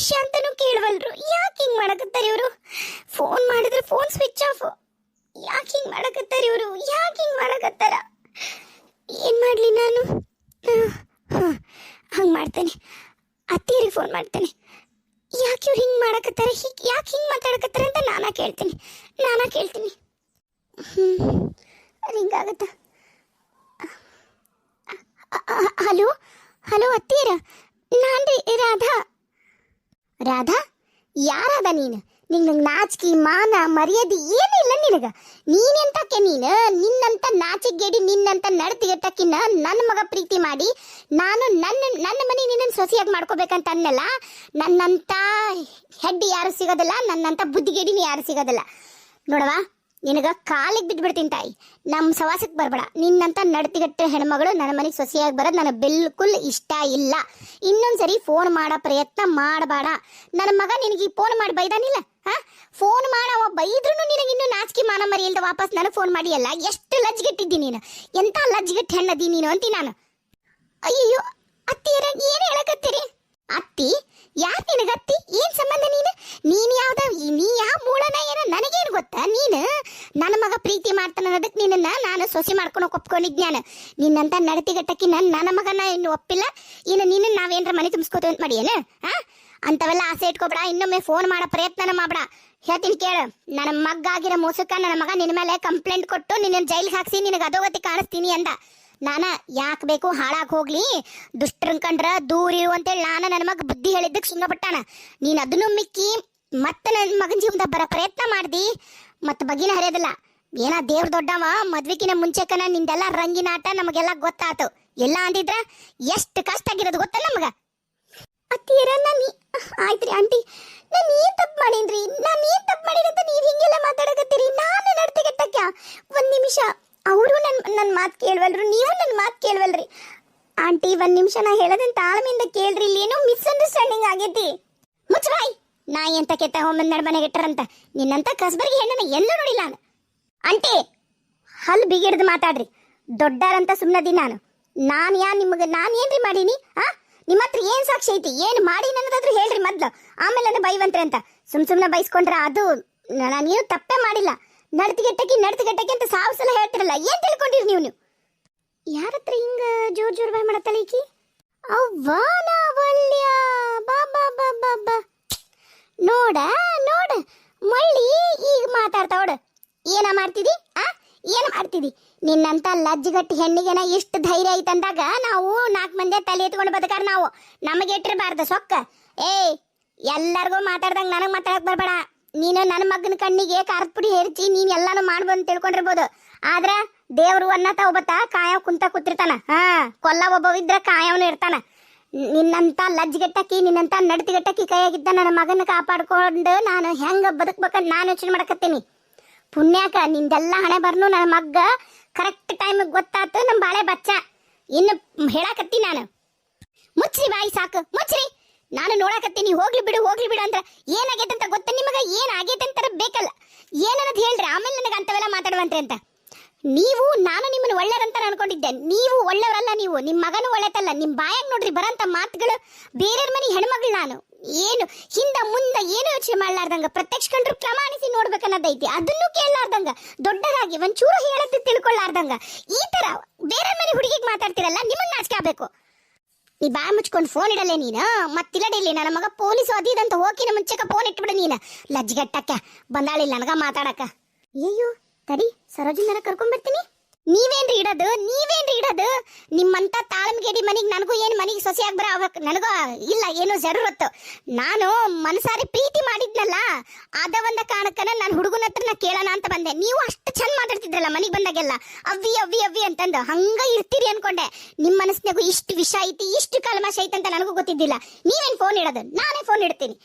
ವಿಷಯ ಅಂತಾನೂ ಕೇಳವಲ್ರು. ಯಾಕೆ ಹಿಂಗ್ ಮಾಡಕತ್ತಾರ ಇವರು? ಫೋನ್ ಮಾಡಿದ್ರೆ ಫೋನ್ ಸ್ವಿಚ್ ಆಫ್. ಯಾಕೆ ಹಿಂಗ್ ಮಾಡಕತ್ತಾರ ಇವರು? ಯಾಕೆ ಹಿಂಗ್ ಮಾಡಕತ್ತಾರ? ಏನ್ ಮಾಡ್ಲಿ ನಾನು? ಹಂಗೆ ಮಾಡ್ತೇನೆ, ಅತ್ತಿಯರಿಗೆ ಫೋನ್ ಮಾಡ್ತೇನೆ. ಯಾಕೆ ಇವ್ರು ಹಿಂಗೆ ಮಾಡಕತ್ತಾರ, ಯಾಕೆ ಹಿಂಗೆ ಮಾತಾಡಕತ್ತಾರ ಅಂತ ನಾನಾ ಕೇಳ್ತೀನಿ. ಹಿಂಗಾಗತ್ತ. ಹಲೋ ಹಲೋ ಅತ್ತಿಯರ, ನಾನು ರೀ ರಾಧಾ. ರಾಧಾ? ಯಾರಾದ ನೀನು? ನಿಂಗೆ ನಾಚಿಕೆ ಮಾನ ಮರ್ಯಾದೆ ಏನೂ ಇಲ್ಲ ನಿನಗ. ನೀನೆಂತಕ್ಕೆ ನೀನು? ನಿನ್ನಂತ ನಾಚಿಗೇಡಿ, ನಿನ್ನಂತ ನಡತಿಗೆಟ್ಟಕ್ಕಿನ್ನ ನನ್ನ ಮಗ ಪ್ರೀತಿ ಮಾಡಿ ನಾನು ನನ್ನ ಮನೆ ನಿನ್ನನ್ನು ಸೊಸೆಯಾಗಿ ಮಾಡ್ಕೋಬೇಕಂತ ಅನ್ನಲ್ಲ. ನನ್ನಂತ ಹೆಡ್ಡಿ ಯಾರು ಸಿಗೋದಿಲ್ಲ, ನನ್ನಂತ ಬುದ್ಧಿಗೇಡಿನಿ ಯಾರು ಸಿಗೋದಿಲ್ಲ. ನೋಡವಾ, ನಿನಗ ಕಾಲಿಗೆ ಬಿದ್ದುಬಿಡ್ತೀನಿ ತಾಯಿ. ನಮ್ಮ ಸವಾಸಕ್ಕೆ ಬರಬೇಡ. ನಿನ್ನಂತ ನಡತಿಗಟ್ಟ ಹೆಣ್ಮಗಳು ನನ್ನ ಮನೆಗೆ ಸೊಸೆಯಾಗಿ ಬರೋದು ನನಗೆ ಬಿಲ್ಕುಲ್ ಇಷ್ಟ ಇಲ್ಲ. ಇನ್ನೊಂದ್ಸರಿ ಫೋನ್ ಮಾಡೋ ಪ್ರಯತ್ನ ಮಾಡಬೇಡ. ನನ್ನ ಮಗ ನಿನಗೆ ಫೋನ್ ಮಾಡಿ ಬೈದಾನಿಲ್ಲ, ಫೋನ್ ಮಾಡವ ಬೈದ್ರೂ ನಿನಗೆ ಇನ್ನೂ ನಾಚಿಕೆ ಮಾನ ಮರಿ ಇಲ್ದ ವಾಪಸ್ ನನಗೆ ಫೋನ್ ಮಾಡಿಯಲ್ಲ. ಎಷ್ಟು ಲಜ್ಜೆಗೆಟ್ಟಿದ್ದೀನಿ ನೀನು, ಎಂತ ಲಜ್ಜೆಗೆಟ್ಟು ಹೆಣ್ಣದಿ ನೀನು ಅಂತೀನಿ ನಾನು. ಅಯ್ಯೋ ಅತ್ತಿಯರ, ಏನು ಹೇಳಕತ್ತೀರಿ? ಅತ್ತಿ? ಯಾರು ನಿನಗೆ ಅತ್ತಿ? ಏನು ಸಂಬಂಧ? ನೀನು ನೀ ಯಾವ ಮೂಲನ ಏನೋ ನನಗೇನು ಗೊತ್ತಾ? ನೀನು ನನ್ನ ಮಗ ಪ್ರೀತಿ ಮಾಡ್ತಾನ ಅನ್ನೋದಕ್ಕೆ ನಿನ್ನ ನಾನು ಸೊಸೆ ಮಾಡ್ಕೊಂಡು ಒಪ್ಕೊಂಡಿದ್ನ್ಯಾನ. ನಿನ್ನಂತ ನಡತಿಗಟ್ಟಕ್ಕೆ ನನ್ನ ಮಗನ ಇನ್ನು ಒಪ್ಪಿಲ್ಲ. ಇನ್ನು ನಿನ್ನ ನಾವೇನ್ರ ಮನೆ ತುಂಬಿಸ್ಕೋತೀವಿ ಅಂತ ಮಾಡಿಯೇನು? ಅಂತವೆಲ್ಲ ಆಸೆ ಇಟ್ಕೊಬೇಡ. ಇನ್ನೊಮ್ಮೆ ಫೋನ್ ಮಾಡೋ ಪ್ರಯತ್ನ ಮಾಡಬೇಡ. ಹೇಳ್ತೀನಿ ಕೇಳು, ನನ್ನ ಮಗ್ಗ ಆಗಿರೋ ಮೋಸಕ್ಕ ನನ್ನ ಮಗ ನಿನ್ನ ಮೇಲೆ ಕಂಪ್ಲೇಂಟ್ ಕೊಟ್ಟು ನಿನ್ನ ಜೈಲಿಗೆ ಹಾಕ್ಸಿ ನಿನಗೆ ಅಧೋಗತಿ ಕಾಣಿಸ್ತೀನಿ ಅಂದ. ನಾನ ಯಾಕೆ ಬೇಕು ಹಾಳಾಗಿ ಹೋಗ್ಲಿ, ದುಷ್ಟರನ್ ಕಂಡ್ರ ದೂರ ಇರು ಅಂತೇಳಿ ನಾನು ನನ್ನ ಮಗ ಬುದ್ಧಿ ಹೇಳಿದ್ದಕ್ಕೆ ಸುಮ್ಮಪಟ್ಟಾನ. ನೀನು ಅದನ್ನು ಮಿಕ್ಕಿ ಮತ್ತೆ ನನ್ನ ಮಗನ ಜೀವನದ ಬರೋ ಪ್ರಯತ್ನ ಮಾಡ್ದಿ, ಮತ್ತೆ ಬಗಿನ ಹರಿಯೋದಿಲ್ಲ. ಏನ ದೇವ್ರ ದೊಡ್ಡವ, ಮದ್ವಿಕಿನ ಮುಂಚೆಕನ ನಿಂದೆಲ್ಲ ರಂಗಿನಾಟ ನಮಗೆಲ್ಲ ಗೊತ್ತಾತು. ಎಲ್ಲ ಅಂದಿದ್ರ ಎಷ್ಟು ಕಷ್ಟ ಆಗಿರೋದು ಗೊತ್ತಾ ನಮಗ? ಅತ್ತಿಯರ, ಆಯ್ತ್ರಿ ಆಂಟಿ, ನಾನು ಏನ್ ತಪ್ಪು ಮಾಡೀನ್ರಿ? ನಾನು ಏನ್ ತಪ್ಪು ಮಾಡಿರಂತ ನೀವು ಹಿಂಗೆಲ್ಲ ಮಾತಾಡಕತ್ತೀರಿ? ನಾನು ನಡ್ತಿಗೆಟ್ಟಕ್ಕ ಒಂದ್ ನಿಮಿಷ. ಅವರು ನನ್ನ ಮಾತು ಕೇಳವಲ್ರು, ನೀವು ನನ್ನ ಮಾತು ಕೇಳವಲ್ರಿ. ಆಂಟಿ ಒಂದ್ ನಿಮಿಷ ನಾ ಹೇಳೋದನ್ನ ತಾಳ್ಮೆಯಿಂದ ಕೇಳ್ರಿ. ಇಲ್ಲಿ ಏನೋ ಮಿಸ್ಅಂಡರ್ಸ್ಟ್ಯಾಂಡಿಂಗ್ ಆಗೈತಿ. ಮುಚ್ಚಬಾಯ್. ನಾ ಎಂತ ಕೆತ್ತ ಹೋಮನ್ ನಡ್ಮನೆಗೆ ಇಟ್ಟರಂತ ನಿನ್ನಂತ ಕಸ್ಬರ್ಗಿ ಹೆಣ್ಣನ ಎಲ್ಲೂ ನೋಡಿಲ್ಲ ನಾನು. ಆಂಟಿ ಹಲ್ ಬಿಗಿಡ್ದು ಮಾತಾಡ್ರಿ. ದೊಡ್ಡಾರಂತ ಸುಮ್ಮನದಿ ನಾನು. ನಾನು ಏನ್ರಿ ಮಾಡೀನಿ? ನಿಮ್ಮ ಹತ್ರ ಏನ್ ಸಾಕ್ಷಿ ಐತಿ? ಏನ್ ಮಾಡಿ ಅನ್ನೋದಾದ್ರೂ ಹೇಳ್ರಿ ಮೊದ್ಲು, ಆಮೇಲೆ ನನ್ನ ಬೈವಂತ್ರಿ ಅಂತ ಸುಮ್ನೆ ಬೈಸ್ಕೊಂಡ್ರ ಅದು ನಾನೇನು ತಪ್ಪೇ ಮಾಡಿಲ್ಲ. ನಡ್ತಿಗೆಟ್ಟಕ್ಕೆ ಅಂತ ಸಾವು ಸಲ ಹೇಳ್ತಿರಲ್ಲ, ಏನ್ ತಿಳ್ಕೊಂಡಿರಿ ನೀವು? ಯಾರತ್ರ ಹಿಂಗ ಜೋರ್ ಬಾಯ್ ಮಾಡತ್ತಲ್ಲ ಈಕಿ? ಅವ್ವಾನವಲ್ಯ ಬಾ ನೋಡ ಮಳ್ಳಿ ಈಗ ಮಾತಾಡ್ತಾವಡ. ಏನ ಮಾಡ್ತಿದಿ? ನಿನ್ನಂತ ಲಜ್ಜಗಟ್ಟಿ ಹೆಣ್ಣಿಗೆನ ಇಷ್ಟು ಧೈರ್ಯ ಐತಂದಾಗ ನಾವು 4 ಮಂದಿ ತಲೆ ಎತ್ಕೊಂಡು ಬದುಕಾರ ನಾವು. ನಮಗೆ ಇಟ್ಟಿರಬಾರ್ದ ಸೊಕ್ಕ. ಎಲ್ಲರಿಗೂ ಮಾತಾಡ್ದಂಗ ನನಗೆ ಮಾತಾಡಕ್ ಬರ್ಬೇಡ. ನೀನು ನನ್ನ ಮಗನ ಕಣ್ಣಿಗೆ ಖಾರದ ಪುಡಿ ಹೇರ್ಚಿ ನೀನ್ ಎಲ್ಲಾನು ಮಾಡ್ಬೋದು ತಿಳ್ಕೊಂಡಿರ್ಬೋದು. ಆದ್ರ ದೇವ್ರು ಅನ್ನತ ಒಬ್ಬತ್ತ ಕಾಯವ್ ಕುಂತ ಕೂತಿರ್ತಾನ. ಕೊಲ್ಲ ಒಬ್ಬವಿದ್ರ ಕಾಯವನು ಇರ್ತಾನ. ನಿನ್ನಂತ ಲಜ್ಜೆಗೆಟ್ಟಕ್ಕಿ, ನಿನ್ನಂತ ನಡತಿಗೆಟ್ಟಕ್ಕಿ ಕೈಯಾಗಿದ್ದ ನನ್ನ ಮಗನ ಕಾಪಾಡ್ಕೊಂಡು ನಾನು ಹೆಂಗ ಬದುಕ್ಬೇಕಂತ ನಾನು ಯೋಚನೆ ಮಾಡಕತ್ತೀನಿ. ಪುಣ್ಯಾಕ ನಿಂದೆಲ್ಲ ಹಣೆ ಬರ್ನು ನನ್ನ ಮಗ್ಗ ಕರೆಕ್ಟ್ ಟೈಮಿಗೆ ಗೊತ್ತಾತು. ನಮ್ಮ ಬಾಳೆ ಬಚ್ಚ ಇನ್ನು ಹೇಳಕತ್ತಿ ನಾನು. ಮುಚ್ಚ್ರಿ ಬಾಯಿ, ಸಾಕು ಮುಚ್ಚ್ರಿ. ನಾನು ನೋಡಕತ್ತೀನಿ. ಹೋಗ್ಲಿ ಬಿಡು ಅಂತ ಏನಾಗೈತೆ ಅಂತ ಗೊತ್ತ ನಿಮಗ? ಏನಾಗೈತೆ ಅಂತ ಬೇಕಲ್ಲ, ಏನನ್ನೋದು ಹೇಳ್ರಿ, ಆಮೇಲೆ ನನಗೆ ಅಂತವೆಲ್ಲ ಮಾತಾಡುವಂತ್ರಿ ಅಂತ. ನಾನು ನಿಮ್ಮನ್ನು ಒಳ್ಳೆಯರಂತ ಅನ್ಕೊಂಡಿದ್ದೆ. ನೀವು ಒಳ್ಳೆಯವರಲ್ಲ. ನಿಮ್ಮ ಮಗನೂ ಒಳ್ಳೆತಲ್ಲ. ನಿಮ್ಮ ಬಾಯಾಗ ನೋಡ್ರಿ ಬರಂತ ಮಾತುಗಳು. ಬೇರೆಯವ್ರ ಮನೆ ಹೆಣ್ಮಗಳು ನಾನು. ಏನು ಹಿಂದ ಮುಂದ ಏನು ಯೋಚನೆ ಮಾಡ್ಲಾರ್ದಂಗ ಪ್ರತ್ಯಕ್ಷ ಕಂಡ್ರು ಪ್ರಮಾಣಿಸಿ ನೋಡ್ಬೇಕನ್ನೋದೈತಿ. ಅದನ್ನು ಕೇಳಲಾರ್ದಂಗ ದೊಡ್ಡದಾಗಿ ಒಂಚೂರು ಹೇಳದ್ದು ತಿಳ್ಕೊಳ್ಳಾರ್ದಂಗ ಈ ತರ ಬೇರೆ ಮನೆ ಹುಡುಗಿಗೆ ಮಾತಾಡ್ತಿರಲ್ಲ, ನಿಮಗ್ ನಾಚಿಕೆ ಆಗ್ಬೇಕು. ನೀ ಬಾಯ್ ಮುಚ್ಕೊಂಡು ಫೋನ್ ಇಡಲೇ ನೀನು. ಮತ್ತಿಲ್ಲಡಿಲ್ಲಿ ನನ್ನ ಮಗ ಪೊಲೀಸು ಅದಿದಂತ ಹೋಗಿನ ಮುಂಚೆಕ ಫೋನ್ ಇಟ್ಬಿಡ ನೀನು. ಲಜ್ಜೆಗೆಟ್ಟಕ್ಕ ಬಂದಾಳಿಲ್ಲ ನನಗ ಮಾತಾಡಕ. ಅಯ್ಯೋ ತಡಿ, ಸರೋಜಿನ ಕರ್ಕೊಂಡ್ಬರ್ತೀನಿ. ನೀವೇನ್ರಿ ಇಡೋದು? ನಿಮ್ಮಂತ ತಾಳ್ಮೆಗೇಡಿ ಮನೆಗೆ ನನಗೂ ಏನು ಮನೆಗೆ ಸೊಸೆಯಾಗಿ ಬರ ನನಗೂ ಇಲ್ಲ ಏನು ಜರೂರತ್ತು. ನಾನು ಮನಸಾರಿ ಪ್ರೀತಿ ಮಾಡಿದ್ನಲ್ಲ, ಅದ ಒಂದ ಕಾರಣಕ್ಕನ ನಾನು ಹುಡುಗನ ಹತ್ರನ ಕೇಳೋಣ ಅಂತ ಬಂದೆ. ನೀವು ಅಷ್ಟು ಚಂದ ಮಾತಾಡ್ತಿದ್ರಲ್ಲ ಮನೆಗೆ ಬಂದಾಗೆಲ್ಲ, ಅವ್ವಿ ಅಂತಂದು ಹಂಗ ಇರ್ತೀರಿ ಅನ್ಕೊಂಡೆ. ನಿಮ್ಮ ಮನಸ್ಸಿನಾಗೂ ಇಷ್ಟು ವಿಷ ಐತಿ, ಇಷ್ಟು ಕಲ್ಮಶ ಐತಿ ಅಂತ ನನಗೂ ಗೊತ್ತಿದ್ದಿಲ್ಲ. ನೀವೇನ್ ಫೋನ್ ಇಡೋದು? ನಾನೇ ಫೋನ್ ಇಡ್ತೀನಿ.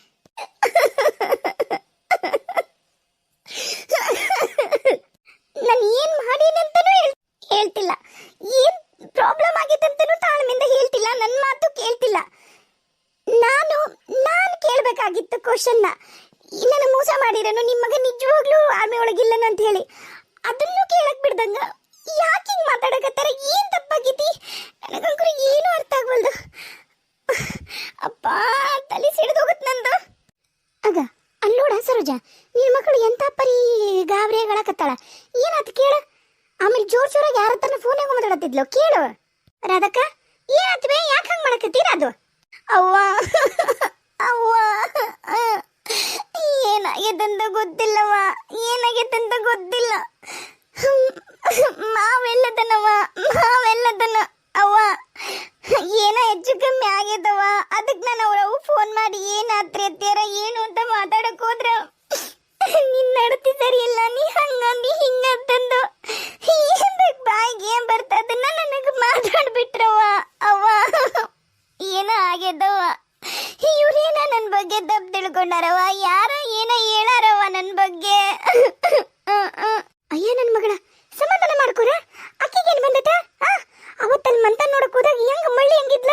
ನಾನು ಏನ್ ಮಾಡೀನಂತನೂ ಹೇಳ್ತಿಲ್ಲ, ಏನ್ ಪ್ರಾಬ್ಲಮ್ ಆಗಿತ್ತಂತನೂ ತಾಳ್ಮೆಯಿಂದ ಹೇಳ್ತಿಲ್ಲ, ನನ್ನ ಮಾತು ಕೇಳ್ತಿಲ್ಲ. ನಾನು ಕೇಳ್ಬೇಕಾಗಿತ್ತು ಕ್ವಶನ್ನ. ನನ್ನ ಮೋಸ ಮಾಡಿರೋನು ನಿಮ್ಮ ಮಗ ನಿಜವಾಗ್ಲೂ ಆರ್ಮಿ ಒಳಗಿಲ್ಲನು ಅಂತ ಹೇಳಿ ಅದನ್ನು ಕೇಳಕ್ ಬಿಡ್ದಂಗ ಯಾಕೆ ಹಿಂಗ್ ಮಾತಾಡಕತ್ತಾರ? ಏನ್ ತಪ್ಪಾಗಿತಿ? ನನಗಂಕರು ಏನೂ ಅರ್ಥ ಆಗ್ವಲ್ದು. ಅಪ್ಪ ತಲೆ ಸಿಡಿದೋಗತ್ ನಂದು. ಸರೋಜ ನಿನ್ನ ಮಕ್ಕಳು ಎಂತ ಪರಿ ಗಾಬರಿ ಹೇಳಕತ್ತಾಳ ಏನಾತ ಕೇಳ ಆಮೇಲೆ ಜೋರಾಗಿ ಯಾರ ಹತ್ರನ ಫೋನಾಗ ಮಾತಾಡತ್ತಿದ್ಲು ಕೇಳು ರಾಧಕ್ಕ ಏನಾತ್ವೆ ಯಾಕೆ ಹಂಗೆ ಮಾಡಕತ್ತೀರ ಅದು ಅವ್ವ ಅವ್ವ ಏನಾಗೈತಂತ ಗೊತ್ತಿಲ್ಲವ ಏನಾಗೈತಂತ ಗೊತ್ತಿಲ್ಲ ಮಾವೆಲ್ಲದನ ಅವ್ವ ಏನೋ ಹೆಚ್ಚು ಕಮ್ಮಿ ಆಗೈತವ ಅದಕ್ಕೆ ನಾನು ಅವ್ರವು ಫೋನ್ ಮಾಡಿ ಏನಾತ್ರಿ ಅತ್ಯಾರ ಏನು ಅಂತ ಮಾತಾಡಕ್ ಹೋದ್ರ ನಿನ್ನ ನಡತಿ ಸರಿ ಇಲ್ಲ ನೀ ಹಂಗಂದಿ ಹಿಂಗಂತಂದು ಬಾಯಿಗೆ ಏನ್ ಬರ್ತದನ್ನ ನನಗೆ ಮಾತಾಡ್ಬಿಟ್ರವ ಅವ್ವ ಏನೋ ಆಗ್ಯದವ ಇವ್ರೇನ ನನ್ನ ಬಗ್ಗೆ ತಪ್ಪು ತಿಳ್ಕೊಂಡಾರವ ಯಾರ ಏನ ಹೇಳಾರವ ನನ್ನ ಬಗ್ಗೆ ಅಯ್ಯ ನನ್ನ ಮಗಳ ಸಮಾಧಾನ ಮಾಡ್ಕೊರ ಅಕ್ಕಿಗೇನು ಬಂದೈತ ಅವತ್ತಲ್ಲಿ ಮಂತ ನೋಡಕ್ ಹೋದಾಗ ಹೆಂಗ ಮಳ್ಳಿ ಹೆಂಗಿದ್ಲ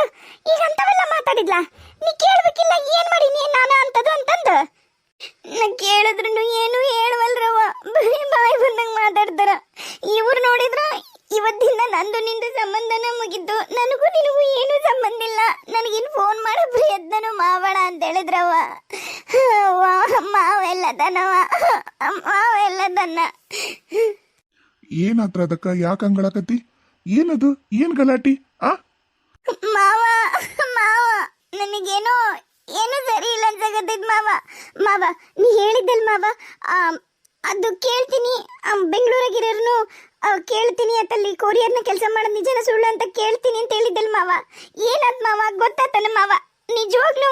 ಈಗ ಅಂತವೆಲ್ಲ ಮಾತಾಡಿದ್ಲ ನೀ ಕೇಳ್ಬೇಕಿಲ್ಲ ಏನ್ ಮಾಡೀನಿ ನಾನು ಅಂತದು ಅಂತಂದು ನಾ ಕೇಳಿದ್ರು ಏನು ಹೇಳವಲ್ರವ ಬರೀ ಬಾಯಿ ಬಂದಂಗ ಮಾತಾಡ್ತಾರ ಇವ್ರು ನೋಡಿದ್ರ ಇವತ್ತಿಂದ ನಂದು ನಿಂದು ಸಂಬಂಧನ ಮುಗಿದ್ದು ನನಗೂ ನಿನಗೂ ಏನೂ ಸಂಬಂಧ ಇಲ್ಲ ನನಗಿನ್ ಫೋನ್ ಮಾಡೋ ಪ್ರಯತ್ನನೂ ಮಾವಳ ಅಂತ ಹೇಳಿದ್ರವ ಮಾವೆಲ್ಲದನವ ಮಾವೆಲ್ಲದನ್ನ ಏನಾತ್ರ ಅದಕ್ಕ ಯಾಕೆ ಹಂಗಳಾಕತಿ ಏನದು ಏನ್ ಗಲಾಟಿ ಮಾವ ಮಾವ ನನಗೇನೋ ಏನೂ ಸರಿ ಇಲ್ಲ ಅನ್ಸಕತ್ತೈತ್ ಮಾವ ನೀ ಹೇಳಿದ್ದಲ್ ಮಾವ ಅದು ಕೇಳ್ತೀನಿ ಬೆಂಗಳೂರಾಗಿರೋರ್ನು ಕೇಳ್ತೀನಿ ಅತ್ತಲ್ಲಿ ಕೊರಿಯರ್ನ ಕೆಲಸ ಮಾಡೋದು ನಿಜನ ಸುಳ್ಳು ಅಂತ ಕೇಳ್ತೀನಿ ಅಂತ ಹೇಳಿದ್ದಲ್ ಮಾವ ಏನಾದ್ ಮಾವ ಗೊತ್ತಾತನ ಮಾವ ನಿಜವಾಗ್ಲೂ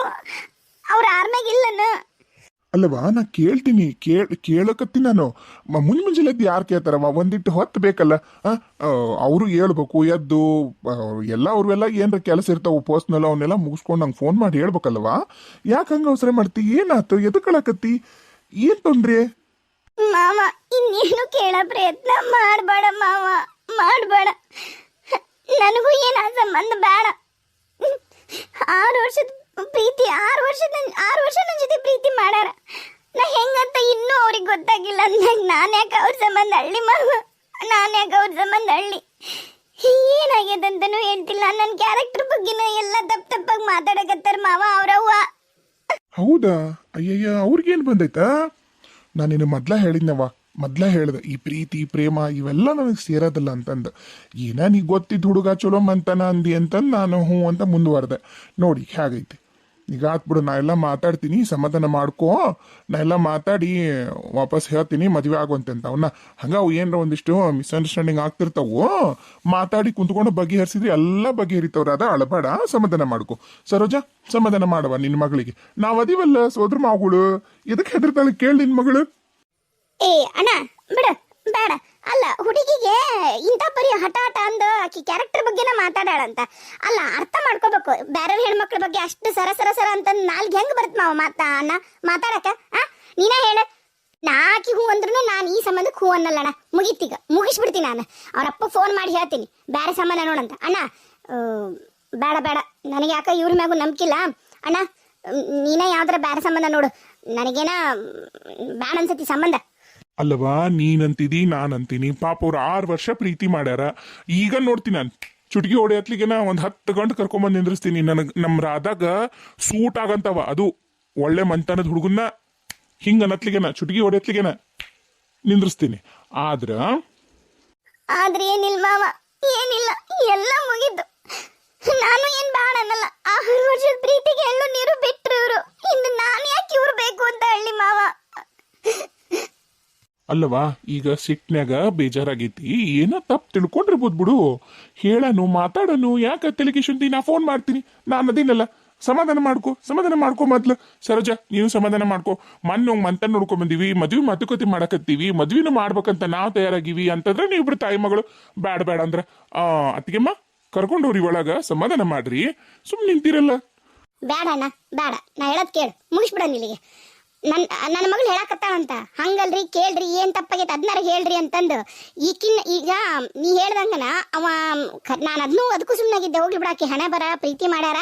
ಅವ್ರ ಆರ್ಮ್ಯಾಗಿಲ್ಲನ ಅಲ್ಲವಾ ನಾ ಕೇಳ್ತೀನಿ ಕೇಳಕತ್ತಿ ನಾನು ಮುಂಜಾನೆದ್ದು ಯಾರು ಕೇಳ್ತಾರವ ಒಂದಿಟ್ಟು ಹೊತ್ತು ಬೇಕಲ್ಲ ಅವರು ಹೇಳ್ಬೇಕು ಎದ್ದು ಎಲ್ಲ ಅವ್ರೆಲ್ಲ ಏನ್ರ ಕೆಲಸ ಇರ್ತಾವ ಪರ್ಸ್ನಲ್ ಅವನ್ನೆಲ್ಲ ಮುಗಿಸ್ಕೊಂಡು ನಂಗೆ ಫೋನ್ ಮಾಡಿ ಹೇಳ್ಬೇಕಲ್ವಾ ಯಾಕೆ ಹಂಗೆ ಅವಸರ ಮಾಡ್ತಿ ಏನಾಯ್ತು ಎದಕ್ಕಳಕತ್ತಿ ಏನ್ ತೊಂದ್ರೆ ಮಾವ ಇನ್ನೇನು ಕೇಳ ಪ್ರಯತ್ನ ಮಾಡಬೇಡ ಮಾವ ಮಾಡಬೇಡ ನನಗೂ ಏನ ಸಂಬಂಧ ಬೇಡ 6 ವರ್ಷದ ಪ್ರೀತಿ 6 ವರ್ಷ ನನ್ನ ಜೊತೆ ಪ್ರೀತಿ ಮಾಡಾರ ನಾ ಹೆಂಗಂತ ಇನ್ನೂ ಅವ್ರಿಗೆ ಗೊತ್ತಾಗಿಲ್ಲ ಅಂದಾಗ ನಾನು ಯಾಕೆ ಅವ್ರ ಸಂಬಂಧ ಹಳ್ಳಿ ಮಾವ ನಾನು ಯಾಕೆ ಅವ್ರ ಸಂಬಂಧ ಹಳ್ಳಿ ಏನಾಗ್ಯದಂತನೂ ಹೇಳ್ತಿಲ್ಲ ನನ್ನ ಕ್ಯಾರೆಕ್ಟರ್ ಬಗ್ಗೆನೂ ಎಲ್ಲ ತಪ್ಪಾಗಿ ಮಾತಾಡಕತ್ತಾರ ಮಾವ ಅವ್ರವ್ವ ಹೌದಾ ಅಯ್ಯಯ್ಯ ಅವ್ರಿಗೇನು ಬಂದೈತಾ ನಾನಿನ್ನು ಮೊದ್ಲ ಹೇಳ್ದೆ ಈ ಪ್ರೀತಿ ಪ್ರೇಮ ಇವೆಲ್ಲ ನನಗೆ ಸೇರೋದಿಲ್ಲ ಅಂತಂದು ಏನ ನೀ ಗೊತ್ತಿದ್ದ ಹುಡುಗ ಚಲೋ ಮಂತನ ಅಂದಿ ಅಂತಂದು ನಾನು ಹ್ಞೂ ಅಂತ ಮುಂದುವರೆದೆ ನೋಡಿ ಹೇಗೈತಿ ಈಗ ಆತ್ಬಿಡು ನಾ ಎಲ್ಲ ಮಾತಾಡ್ತೀನಿ ಸಮಾಧಾನ ಮಾಡ್ಕೋ ನಾ ಎಲ್ಲ ಮಾತಾಡಿ ವಾಪಸ್ ಹೇಳ್ತೀನಿ ಮದುವೆ ಆಗುವಂತೆ ಅಂತ ಅವನ್ನ ಹಂಗ ಅವು ಏನರ ಒಂದಿಷ್ಟು ಮಿಸ್ಅಂಡರ್ಸ್ಟ್ಯಾಂಡಿಂಗ್ ಆಗ್ತಿರ್ತಾವು ಮಾತಾಡಿ ಕುಂತ್ಕೊಂಡು ಬಗೆಹರಿಸಿದ್ರೆ ಎಲ್ಲ ಬಗೆಹರಿತವ್ರ ಅದ ಅಳಬೇಡ ಸಮಾಧಾನ ಮಾಡ್ಕೋ ಸರೋಜ ಸಮಾಧಾನ ಮಾಡವ ನಿನ್ನ ಮಗಳಿಗೆ ನಾವ್ ಅದೀವಲ್ಲ ಸೋದ್ರ ಮಾವುಗಳು ಇದಕ್ಕೆ ಹೆದರ್ತಾಳೆ ಕೇಳಿ ನಿನ್ ಮಗಳು ಏ ಅಣ್ಣ ಬಿಡ ಬೇಡ ಅಲ್ಲ ಹುಡುಗಿಗೆ ಇಂಥ ಪರಿ ಹಠ ಅಂದು ಆಕಿ ಕ್ಯಾರೆಕ್ಟರ್ ಬಗ್ಗೆನ ಮಾತಾಡಾಳಂತ ಅಲ್ಲ ಅರ್ಥ ಮಾಡ್ಕೋಬೇಕು ಬೇರೆ ಹೆಣ್ಮಕ್ಳ ಬಗ್ಗೆ ಅಷ್ಟು ಸರ ಅಂತ ನಾಲ್ಗೆ ಹೆಂಗ್ ಬರುತ್ತೆ ಮಾವ ಅಣ್ಣ ಮಾತಾಡಕ ನೀನ ಹೇಳ ನಾಕಿ ಹೂ ಅಂದ್ರೂ ನಾನು ಈ ಸಂಬಂಧಕ್ಕೆ ಹೂ ಅನ್ನಲ್ಲಣ್ಣ ಮುಗಿತೀಗ ಮುಗಿಸ್ಬಿಡ್ತೀನಿ ನಾನು ಅವ್ರಪ್ಪ ಫೋನ್ ಮಾಡಿ ಹೇಳ್ತೀನಿ ಬೇರೆ ಸಂಬಂಧ ನೋಡಂತ ಅಣ್ಣ ಬೇಡ ನನಗೆ ಯಾಕ ಇವ್ರ ಮ್ಯಾಗೂ ನಂಬಿಕಿಲ್ಲ ಅಣ್ಣ ನೀನೇ ಯಾವ್ದಾರ ಬೇರೆ ಸಂಬಂಧ ನೋಡು ನನಗೇನ ಬೇಡ ಅನ್ಸತಿ ಸಂಬಂಧ ಅಲ್ಲವಾ ನೀನಂತಿದಿ ನಾನಂತೀನಿ ಪಾಪ ಅವ್ರು 6 ವರ್ಷ ಪ್ರೀತಿ ಮಾಡ್ಯಾರ ಈಗ ನೋಡ್ತೀನಿ ನಾನು ಚುಟ್ಕಿ ಹೊಡೆಯತ್ಲಿಗೆನ ಒಂದ್ 10 ಗಂಟೆ ಕರ್ಕೊಂಬಂದ್ ನಿಂದ್ರಿಸ್ತೀನಿ ನನಗ್ ನಮ್ ರಾಧಾಗ ಸೂಟ್ ಆಗಂತವ ಅದು ಒಳ್ಳೆ ಮಂತನದ ಹುಡುಗನ್ನ ಹಿಂಗ ಅನ್ನತ್ಲಿಗೆನ ಚುಟ್ಕಿ ಹೊಡೆಯತ್ಲಿಗೆನ ನಿಂದ್ರಿಸ್ತೀನಿ ಆದ್ರೆ ಏನಿಲ್ಲ ಮಾವ ಏನಿಲ್ಲ ಎಲ್ಲ ಮುಗಿದ್ದು ನಾನು ಏನ್ ಬೇಡ ಅನ್ನಲ್ಲ 6 ವರ್ಷದ ಪ್ರೀತಿಗೆ ಎಳ್ಳು ನೀರು ಬಿಟ್ರು ಇವ್ರು ಇನ್ನು ನಾನು ಯಾಕೆ ಇವ್ರು ಬೇಕು ಅಂತ ಹೇಳಿ ಮಾವ ಅಲ್ಲವಾ ಈಗ ಸಿಟ್ನ್ಯಾಗ ಬೇಜಾರಾಗೈತಿ ಏನೋ ತಪ್ಪು ತಿಳ್ಕೊಂಡಿರ್ಬೋದು ಬಿಡು ಹೇಳನು ಮಾತಾಡನು ಯಾಕೆ ತಲೆಗೆ ಶುಂಠಿ ನಾ ಫೋನ್ ಮಾಡ್ತೀನಿ ನಾನು ಅದೇನಲ್ಲ ಸಮಾಧಾನ ಮಾಡ್ಕೊ ಮೊದ್ಲು ಸರೋಜ ನೀವು ಸಮಾಧಾನ ಮಾಡ್ಕೊ ಮೊನ್ನೆ ಮಂತನ್ ನೋಡ್ಕೊಂಡ್ ಬಂದಿವಿ ಮದ್ವಿ ಮಾತುಕತೆ ಮಾಡಕತ್ತೀವಿ ಮದ್ವಿನೂ ಮಾಡ್ಬೇಕಂತ ನಾವು ತಯಾರಾಗಿವಿ ಅಂತಂದ್ರೆ ನೀವಿಬ್ರು ತಾಯಿ ಮಗಳು ಬೇಡ ಅಂದ್ರ ಅತ್ತಿಗೆಮ್ಮ ಕರ್ಕೊಂಡವ್ರಿ ಒಳಗ ಸಮಾಧಾನ ಮಾಡ್ರಿ ಸುಮ್ಮನೆ ನಿಂತಿರಲ್ಲ ಬೇಡ ಅಣ್ಣ ಬೇಡ ನಾ ಹೇಳೋದ್ ಕೇಳು ಮುಗಿಸ್ಬಿಡ ಇಲ್ಲಿಗೆ ನನ್ನ ಮಗಳು ಹೇಳಕತ್ತಾಳಂತ ಹಂಗಲ್ರಿ ಕೇಳ್ರಿ ಏನ್ ತಪ್ಪಾಗೈತೆ ಅದನ್ನಾರ ಹೇಳ್ರಿ ಅಂತಂದು ಈಗ ನೀ ಹೇಳ್ದಂಗನ ಅವ ನಾನು ಅದಕ್ಕೂ ಸುಮ್ಮನಾಗಿದ್ದೆ ಹೋಗ್ಲಿ ಬಿಡಾಕಿ ಹಣೆ ಬರ ಪ್ರೀತಿ ಮಾಡ್ಯಾರ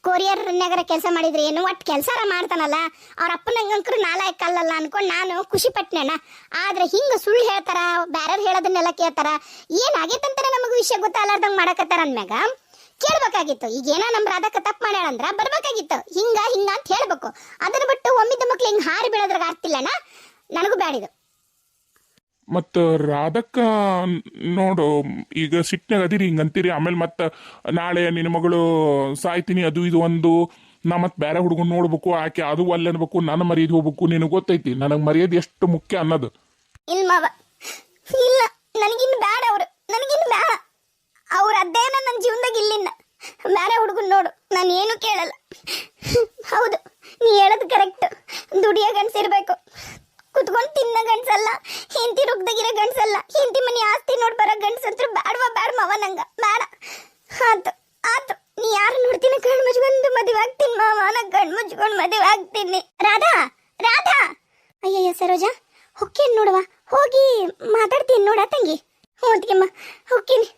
ಕೊರಿಯರ್ನಾಗರ ಕೆಲಸ ಮಾಡಿದ್ರಿ ಏನು ಒಟ್ಟು ಕೆಲಸಾರ ಮಾಡ್ತಾನಲ್ಲ ಅವ್ರ ಅಪ್ಪನಂಗಂಕರು ನಾಲಾಯಕ್ಕಲ್ಲ ಅನ್ಕೊಂಡು ನಾನು ಖುಷಿ ಪಟ್ನೆಣ್ಣ ಆದ್ರೆ ಹಿಂಗ ಸುಳ್ಳು ಹೇಳ್ತಾರ ಬ್ಯಾರ ಹೇಳೋದನ್ನೆಲ್ಲ ಕೇಳ್ತಾರ ಏನಾಗೈತಂತಾರ ನಮಗೂ ವಿಷಯ ಗೊತ್ತಾಗ್ಲಾರ್ದಂಗ್ ಮಾಡಕತ್ತಾರ ಅಂದ್ಮ್ಯಾಗ ಕೇಳ್ಬೇಕಾಗಿತ್ತು ಈಗೇನ ನಮ್ಮ ರಾಧಕ್ಕ ತಪ್ಪು ಮಾಡ್ಯಾಳಂದ್ರ ಬರ್ಬೇಕಾಗಿತ್ತು ಹಿಂಗ ಅಂತ ಹೇಳ್ಬೇಕು ಅದನ್ನ ಬಿಟ್ಟು ಒಮ್ಮಿದ್ದ ಮಕ್ಳು ಹಿಂಗೆ ಹಾರಿ ಬೀಳೋದ್ರಾಗ ಆಗ್ತಿಲ್ಲಣ್ಣ. ನನಗೂ ಬ್ಯಾಡಿದು. ಮತ್ತು ರಾಧಕ್ಕ ನೋಡು, ಈಗ ಸಿಟ್ನಾಗ ಅದಿರಿ ಹಿಂಗಂತೀರಿ, ಆಮೇಲೆ ಮತ್ತೆ ನಾಳೆ ನಿನ್ನ ಮಗಳು ಸಾಯ್ತೀನಿ ಅದು ಇದು ಒಂದು, ನಾ ಮತ್ತೆ ಬೇರೆ ಹುಡುಗನ್ ನೋಡ್ಬೇಕು, ಆಕೆ ಅದು ಅಲ್ಲ ಅನ್ಬೇಕು, ನನ್ನ ಮರ್ಯಾದೆ ಹೋಗ್ಬೇಕು. ನಿನಗೆ ಗೊತ್ತೈತಿ ನನಗೆ ಮರ್ಯಾದೆ ಎಷ್ಟು ಮುಖ್ಯ ಅನ್ನೋದು. ಇಲ್ಲ ಮಾವ, ಇಲ್ಲ, ನನಗಿನ್ನು ಬೇಡ ಅವರು, ನನಗಿನ್ನು ಬೇಡ ಅವ್ರ. ಅದೇನ ನನ್ನ ಜೀವನದಾಗ ಇಲ್ಲಿನ ಬೇರೆ ಹುಡುಗನ್ ನೋಡು, ನಾನು ಏನು ಕೇಳಲ್ಲ. ಹೌದು, ನೀ ಹೇಳೋದು ಕರೆಕ್ಟ್. ದುಡಿಯೋ ಗಂಡ್ಸಿರ್ಬೇಕು, ಕುತ್ಕೊಂಡು ತಿನ್ನೋ ಗಂಡ್ಸಲ್ಲ, ಹೆಂಡತಿ ರುಗ್ದಾಗಿರೋ ಗಂಡ್ಸಲ್ಲ. ಹೆಂಡತಿ ಮನೆ ಆಸ್ತಿ ನೋಡಿ ಬರೋ ಗಂಡ್ಸಂತ್ರ ಬೇಡವಾ ಬೇಡ ಮಾವ, ನಂಗ ಬೇಡ. ಆತು ಆತು, ನೀ ಯಾರು ನೋಡ್ತೀನಿ ಕಣ್ಣು ಮುಚ್ಕೊಂಡು ಮದುವೆ ಆಗ್ತೀನಿ ಮಾವ, ನಾ ಕಣ್ಣು ಮುಚ್ಕೊಂಡು ಮದುವೆ ಆಗ್ತೀನಿ. ರಾಧಾ, ರಾಧಾ, ಅಯ್ಯಯ್ಯ ಸರೋಜಾ, ಹೊಕ್ಕೇನು ನೋಡುವ, ಹೋಗಿ ಮಾತಾಡ್ತೀನಿ ನೋಡ ತಂಗಿ. ಹೋದ್ಗೆಮ್ಮ, ಹೊಕ್ಕೀನಿ.